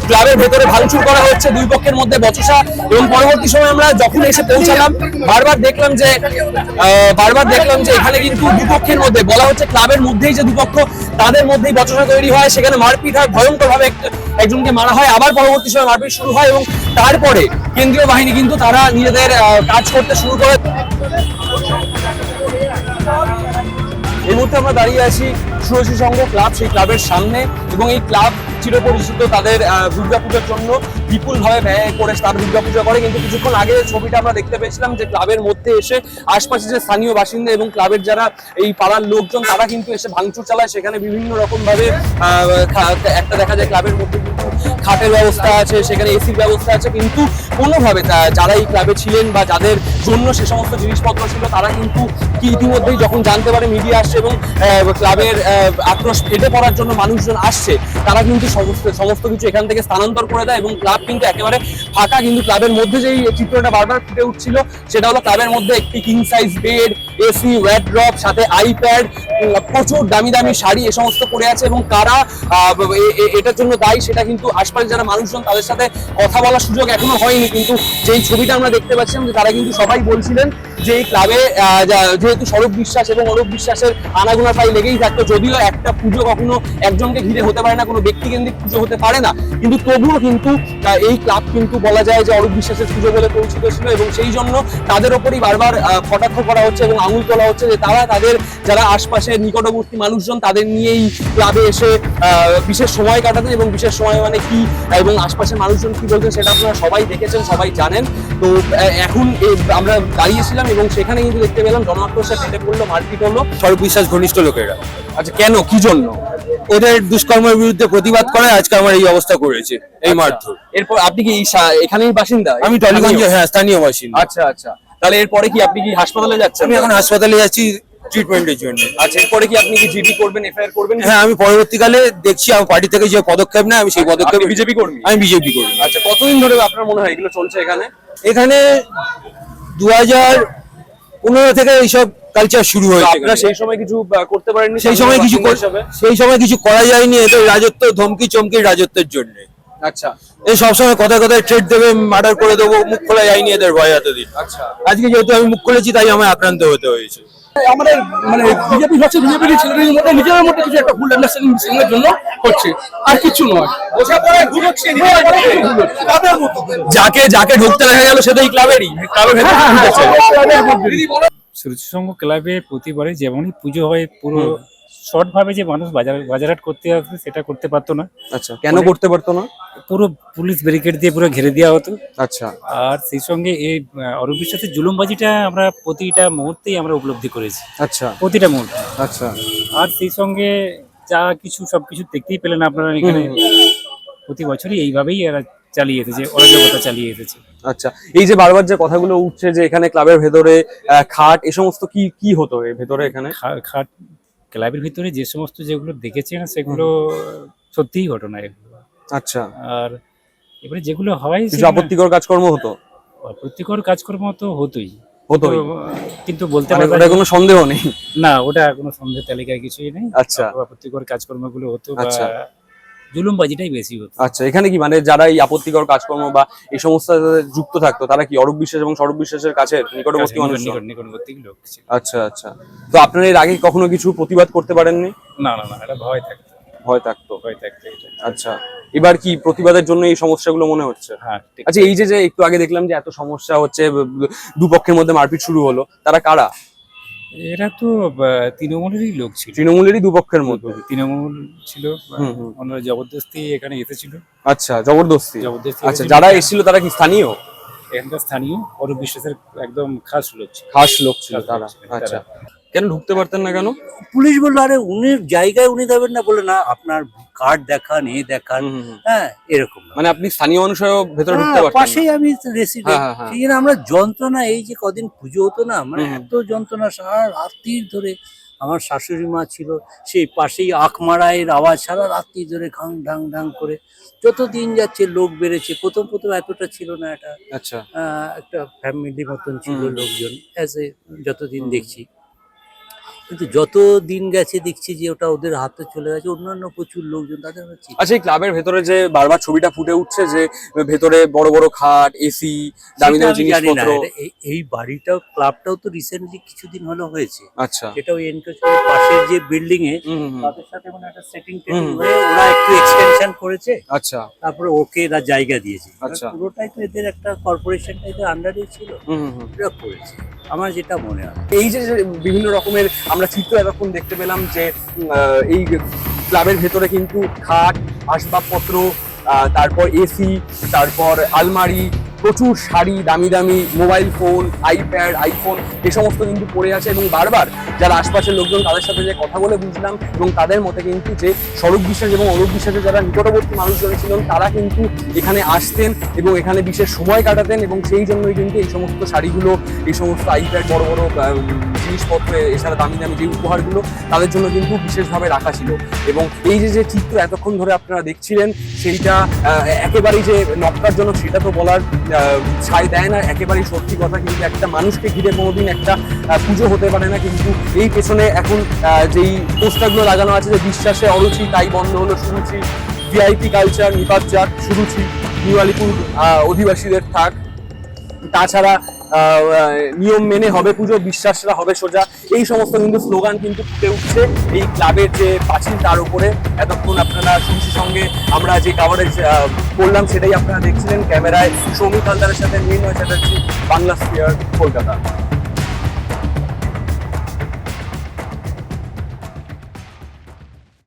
ক্লাবের ভেতরে ভাঙচুর করা হচ্ছে, দুই পক্ষের মধ্যে বচসা। এবং পরবর্তী সময় আমরা যখন এসে পৌঁছালাম বারবার দেখলাম যে এখানে কিন্তু দুপক্ষের মধ্যে বলা হচ্ছে ক্লাবের মধ্যেই যে দুপক্ষ তাদের মধ্যেই বচসা তৈরি হয়, সেখানে মারপিট হয়, ভয়ঙ্কর ভাবে একজনকে মারা হয়, আবার পরবর্তী সময় মারপিট শুরু হয় এবং তারপরে কেন্দ্রীয় বাহিনী কিন্তু তারা নিজেদের কাজ করতে শুরু করে। এই মুহূর্তে আমরা দাঁড়িয়ে আছি সুরসী সংঘ ক্লাব, সেই ক্লাবের সামনে। এবং এই ক্লাব চিরপরিচিত তাদের দুর্গাপূজার জন্য বিপুলভাবে ব্যয় করে তার দুর্গাপূজা করে। কিন্তু কিছুক্ষণ আগে ছবিটা আমরা দেখতে পেয়েছিলাম যে ক্লাবের মধ্যে এসে আশপাশে যে স্থানীয় বাসিন্দা এবং ক্লাবের যারা এই পাড়ার লোকজন তারা কিন্তু এসে ভাঙচুর চালায়। সেখানে বিভিন্ন রকম ভাবে একটা দেখা যায় ক্লাবের মধ্যে কিন্তু খাটের ব্যবস্থা আছে, সেখানে এসির ব্যবস্থা আছে, কিন্তু কোনোভাবে যারা এই ক্লাবে ছিলেন বা যাদের জন্য সে সমস্ত জিনিসপত্র ছিল তারা কিন্তু ইতিমধ্যেই যখন জানতে পারে মিডিয়া আসছে এবং ক্লাবের আক্রোশ ফেটে পড়ার জন্য মানুষজন আসছে, তারা কিন্তু সমস্ত কিছু এখান থেকে স্থানান্তর করে দেয় এবং ক্লাব কিন্তু একেবারে ফাঁকা। কিন্তু ক্লাবের মধ্যে যেই চিত্রটা বারবার ফুটে উঠছিল সেটা হলো ক্লাবের মধ্যে একটি king size bed, AC, wardrobe, সাথে আইপ্যাড, প্রচুর দামি দামি শাড়ি এ সমস্ত পড়ে আছে। এবং কারা এটার জন্য দায়ী সেটা কিন্তু আশপাশে যারা মানুষজন তাদের সাথে কথা বলার সুযোগ এখনো হয়নি। কিন্তু যেই ছবিটা আমরা দেখতে পাচ্ছিলাম যে তারা কিন্তু সবাই বলছিলেন যে এই ক্লাবে যেহেতু স্বরূপ বিশ্বাস এবং অরূপ বিশ্বাসের আনাগোনা প্রায় লেগেই থাকতো, যদিও একটা পুজো কখনো একজনকে ঘিরে হতে পারে না, কোনো ব্যক্তিকেন্দ্রিক পুজো হতে পারে না, কিন্তু তবুও কিন্তু এই ক্লাব কিন্তু বলা যায় যে অরূপ বিশ্বাসের পুজো বলে পরিচিত ছিল। এবং সেই জন্য তাদের ওপরই বারবার কটাক্ষ করা হচ্ছে এবং আঙুল তোলা হচ্ছে যে তারা তাদের যারা আশপাশের নিকটবর্তী মানুষজন তাদের নিয়েই ক্লাবে এসে বিশেষ সময় কাটাতেন। এবং বিশেষ সময় মানে কি এবং আশপাশের মানুষজন কি বলতেন সেটা আপনারা সবাই দেখেছেন, সবাই জানেন। তো এখন আমরা দাঁড়িয়েছিলাম এবং সেখানে কিন্তু দেখতে পেলাম জনআক্রোশে ফেটে পড়লো, মারপিট হলো। স্বরূপ বিশ্বাস ঘনিষ্ঠ লোকেরা। আচ্ছা, কেন, কি জন্য? ওদের দুষ্কর্মের বিরুদ্ধে প্রতিবাদ করে আজকে আমার এই অবস্থা করেছে, এই মারধর। এরপর আপনি কি এখানেই বাসিন্দা? আমি টলিগঞ্জে, হ্যাঁ, স্থানীয় বাসিন্দা। আচ্ছা আচ্ছা, তাহলে এরপরে কি আপনি কি হাসপাতালে যাচ্ছেন? আমি এখন হাসপাতালে যাচ্ছি ট্রিটমেন্টের জন্য। আচ্ছা, এরপরে কি আপনি কি জিডি করবেন, এফআইআর করবেন? হ্যাঁ, আমি পরবর্তীকালে দেখছি আমার পার্টি থেকে যে পদক্ষেপ নেয় আমি সেই পদক্ষেপ। বিজেপি কর্মী? আমি বিজেপি কর্মী। আচ্ছা, কতদিন ধরে আপনার মনে হয় এগুলো চলছে এখানে? এখানে 2015 থেকে এইসব কালচার শুরু হয়েছে। আপনারা সেই সময় কিছু করতে পারেননি? সেই সময় কিছু করা যায়নি এদের রাজত্ব, ধমকি চমকির রাজত্বের জন্য। আচ্ছা, এই সবসময় কথায় কথায় থ্রেট দেবে, মার্ডার করে দেবো, মুখ খোলা যায়নি এদের ভয় এতদিন। আচ্ছা, আজকে যেহেতু আমি মুখ খুলেছি তাই আমার আক্রান্ত হতে হয়েছে। আমাদের মানে বিজেপি হচ্ছে বিজেপির ছেলেদের মধ্যে নিজেদের মধ্যে কিছু একটা ভুল আন্ডারস্ট্যান্ডিং এর জন্য হচ্ছে, আর কিছু নয়। যাকে যাকে ঢুকতে দেখা গেল সেটাই ক্লাবেরই, ক্লাবের ভেতরে ঢুকেছে। সুরুচি সংঘ ক্লাবে প্রতিবারে যেমনই পুজো হয় পুরো শর্ট ভাবে যে মানুষ বাজারহাট করতে আসবে সেটা করতে পারতো না। আচ্ছা, কেন করতে পারতো না? পুরো পুলিশ ব্যারিকেড দিয়ে পুরো ঘিরে দেওয়া হতো। আচ্ছা, আর সেই সঙ্গে এই অরূপ বিশ্বাসের জুলুমবাজিটা আমরা প্রতিটা মুহূর্তেই আমরা উপলব্ধি করেছি। আচ্ছা, প্রতিটা মুহূর্তে। আচ্ছা, আর সেই সঙ্গে যা কিছু সবকিছু দেখতেই পেলেন আপনারা এখানে প্রতি বছরই এইভাবেই এরা চালিয়ে এসেছে, অরাজকতা চালিয়ে এসেছে। আচ্ছা, এই যে বারবার যে কথাগুলো উঠছে যে এখানে ক্লাবের ভেতরে খাট এ সমস্ত কি হতো এর ভেতরে? এখানে খাট ক্লাবের ভিতরে যে সমস্ত যেগুলো দেখেছেন সেগুলো সত্যিই ঘটনা এগুলো। আচ্ছা, আর এবারে যেগুলো হয় কিছু আপত্তিকর কাজকর্ম হতো? আপত্তিকর কাজকর্ম তো হতোই, কিন্তু বলতে ওটা কোনো সন্দেহ নেই না, ওটা কোনো সন্দেহের তালিকায় কিছুই নেই। আচ্ছা, আপত্তিকর কাজকর্মগুলো হতো, আচ্ছা, জুলুমবাজিটাই বেশি হতো। আচ্ছা, এখানে কি মানে যারা এই আপত্তিকর কাজকর্ম বা এই সমস্ত যুক্ত থাকতো তারা কি অরূপ বিশ্বাস এবং স্বরূপ বিশ্বাসের কাছে নিকটবর্তী মানুষ? নিকটবর্তী লোক ছিল। আচ্ছা আচ্ছা, তো আপনারা এর আগে কখনো কিছু প্রতিবাদ করতে পারেননি? না না না, এটা ভয় থাকতো। আচ্ছা, এবার কি প্রতিবাদের জন্য এই সমস্যাগুলো মনে হচ্ছে? হ্যাঁ। আচ্ছা, এই যে একটু আগে দেখলাম যে এত সমস্যা হচ্ছে, দুপক্ষের মধ্যে মারপিট শুরু হলো, তারা কারা? এরা তো তৃণমূলেরই লোক ছিল। তৃণমূলেরই দুপক্ষের মধ্যে তৃণমূল ছিল, ওনারা জবরদস্তি এখানে এসেছিল। আচ্ছা, জবরদস্তি। আচ্ছা, যারা এসেছিল তারা কি স্থানীয়? এখানকার স্থানীয় অরূপ বিশ্বাসের একদম খাস লোক ছিল তারা। আচ্ছা, কেন ঢুকতে পারতেন না কেন? পুলিশ বললো আরে উনি জায়গায় উনি দেবেন না, বলে না আপনার কার্ড দেখান, দেখান। হ্যাঁ, এরকম মানে আপনি স্থানীয় মানুষ হয়েও ভেতরে ঢুকতে পারতেন? পাশেই আমি রেসিডেন্ট, সেই জন্য আমরা যন্ত্রণা, এই যে কদিন পুজো হতো না, মানে এত যন্ত্রণা, সারা রাত্রির ধরে আমার শাশুড়ি মা ছিল সেই পাশেই আখমারায়ের আওয়াজ সারা রাত্রি ধরে ঘাং ঢাং ঢাং করে। যত দিন যাচ্ছে লোক বেড়েছে, প্রথম এতটা ছিল না, এটা আচ্ছা একটা ফ্যামিলি মতন ছিল লোকজন যতদিন দেখছি। কিন্তু যত দিন গেছে দেখছি যে ওটা ওদের হাতে চলে গেছে, অন্যান্য প্রচুর লোকজন তাদের হচ্ছে। আচ্ছা, এই ক্লাবের ভেতরে যে বারবার ছবিটা ফুটে উঠছে যে ভেতরে বড় বড় খাট, এসি, দামি দামি জিনিসপত্র, এই বাড়িটাও ক্লাবটাও তো রিসেন্টলি কিছুদিন হলো হয়েছে। আচ্ছা এটা ওই এনক্রোচমেন্ট পাশের যে বিল্ডিং এ তাদের সাথে মানে একটা সেটিং টেটিং হয়ে ওরা একটু এক্সটেনশন করেছে, আচ্ছা তারপরে ওকে এরা জায়গা দিয়েছে। আচ্ছা। পুরোটাই তো এদের একটা কর্পোরেশন এদের আন্ডারে ছিল, এরা করেছে আমার যেটা মনে হয়। এই যে যে বিভিন্ন রকমের আমরা চিত্র এতক্ষণ দেখতে পেলাম যে এই ক্লাবের ভেতরে কিন্তু খাট, আসবাবপত্র, তারপর এসি, তারপর আলমারি, প্রচুর শাড়ি, দামি দামি মোবাইল ফোন, আইপ্যাড, আইফোন, এ সমস্ত কিন্তু পড়ে আছে। এবং বারবার যারা আশপাশের লোকজন তাদের সাথে যে কথা বলে বুঝলাম, এবং তাদের মতে কিন্তু যে স্বরূপ বিশ্বাস এবং অরূপ বিশ্বাসের যারা নিকটবর্তী মানুষজন ছিলেন তারা কিন্তু এখানে আসতেন এবং এখানে বিশেষ সময় কাটাতেন, এবং সেই জন্যই কিন্তু এই সমস্ত শাড়িগুলো, এই সমস্ত আইপ্যাড, বড় বড় জিনিসপত্র, এছাড়া দামি দামি যে উপহারগুলো তাদের জন্য কিন্তু বিশেষভাবে রাখা ছিল। এবং এই যে যে চিত্র এতক্ষণ ধরে আপনারা দেখছিলেন সেইটা একেবারেই যে নক্কারজনক সেটা তো বলার ছাই দেয় না, একেবারেই সত্যি কথা। কিন্তু একটা মানুষকে ঘিরে কোনোদিন একটা পুজো হতে পারে না। কিন্তু এই পেছনে এখন যেই পোস্টারগুলো লাগানো আছে যে বিশ্বাসে অরুচি তাই বন্ধ হলো সুরুচি, ভিআইপি কালচার নিপাত যাক সুরুচি, নিউ আলিপুর অধিবাসীদের থাক, তাছাড়া নিয়ম মেনে হবে পুজো, বিশ্বাসরা হবে সোজা, এই সমস্ত কিন্তু স্লোগান কিন্তু ফুটে উঠছে এই ক্লাবের যে প্রাচীর তার উপরে। এতক্ষণ আপনারা সুরুচির সঙ্গে আমরা যে কাভারেজ করলাম সেটাই আপনারা দেখছিলেন। ক্যামেরায় সৌমিক হালদারের সাথে মৃন্ময় চ্যাটার্জি, বাংলা স্পিয়ার, কলকাতা।